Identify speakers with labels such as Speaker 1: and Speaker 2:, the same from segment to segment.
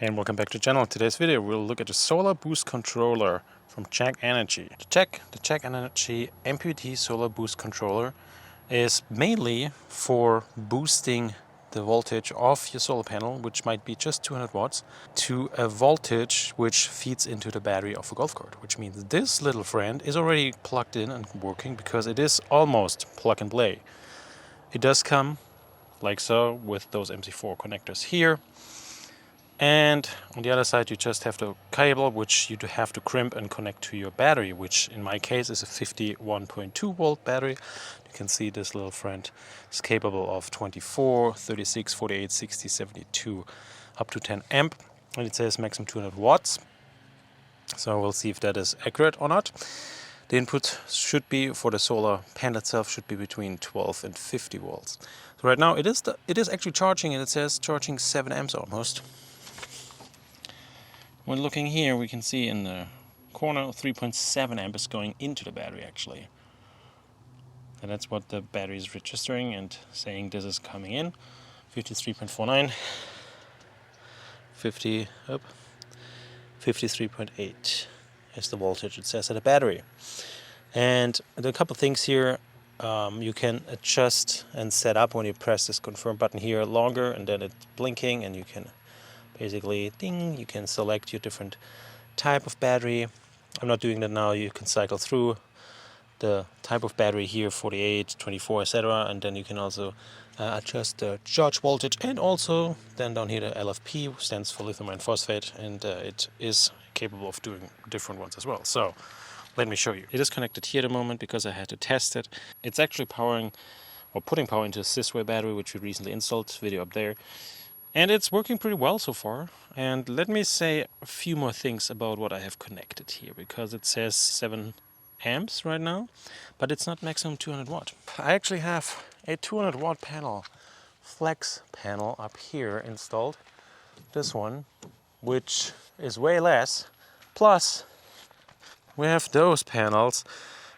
Speaker 1: And welcome back to the channel. In today's video we'll look at a solar boost controller from JacEnergy. The JacEnergy MPPT solar boost controller is mainly for boosting the voltage of your solar panel, which might be just 200 watts, to a voltage which feeds into the battery of a golf cart, which means this little friend is already plugged in and working because it is almost plug and play. It does come like so with those MC4 connectors here. And on the other side you just have the cable which you have to crimp and connect to your battery, which in my case is a 51.2 volt battery. You can see this little friend is capable of 24, 36, 48, 60, 72, up to 10 amp. And it says maximum 200 watts. So we'll see if that is accurate or not. The input should be, for the solar panel itself, should be between 12 and 50 volts. So right now it is actually charging, and it says charging 7 amps almost. When looking here, we can see in the corner 3.7 amp is going into the battery actually. And that's what the battery is registering and saying this is coming in. 53.49, 53.8 is the voltage it says at the battery. And there are a couple of things here. You can adjust and set up when you press this confirm button here longer, and then it's blinking, and you can basically, ding, you can select your different type of battery. I'm not doing that now. You can cycle through the type of battery here, 48, 24, etc. And then you can also adjust the charge voltage, and also then down here the LFP stands for lithium iron phosphate, and it is capable of doing different ones as well. So let me show you. It is connected here at the moment because I had to test it. It's actually powering or putting power into a Sysway battery, which we recently installed, video up there. And it's working pretty well so far. And let me say a few more things about what I have connected here, because it says 7 amps right now, but it's not maximum 200 watt. I actually have a 200 watt panel, flex panel up here installed. This one, which is way less. Plus, we have those panels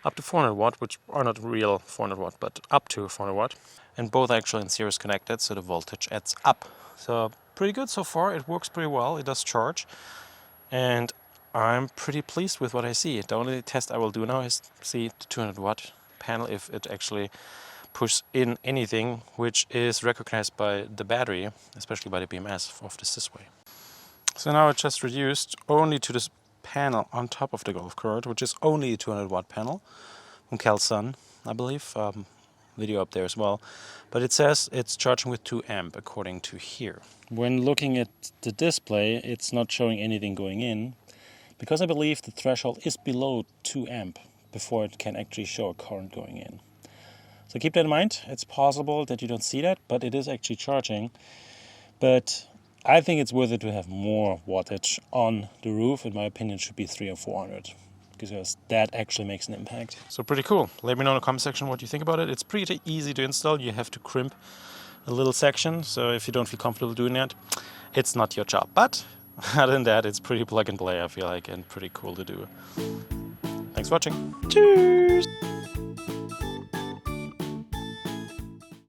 Speaker 1: up to 400 watt, which are not real 400 watt, but up to 400 watt. And both actually in series connected, so the voltage adds up. So pretty good so far. It works pretty well. It does charge, and I'm pretty pleased with what I see. The only test I will do now is see the 200 watt panel, if it actually pushes in anything which is recognized by the battery, especially by the BMS of the Sysway. So now it just reduced only to this panel on top of the golf cart, which is only a 200 watt panel from Calsun, I believe. Video up there as well, but it says it's charging with 2 amp according to here. When looking at the display, it's not showing anything going in, because I believe the threshold is below 2 amp before it can actually show a current going in. So keep that in mind. It's possible that you don't see that, but it is actually charging. But I think it's worth it to have more wattage on the roof. In my opinion, it should be 300 or 400. Because that actually makes an impact. So pretty cool. Let me know in the comment section what you think about it. It's pretty easy to install. You have to crimp a little section, so if you don't feel comfortable doing that, it's not your job. But other than that, it's pretty plug and play, I feel like, and pretty cool to do. Thanks for watching. Cheers!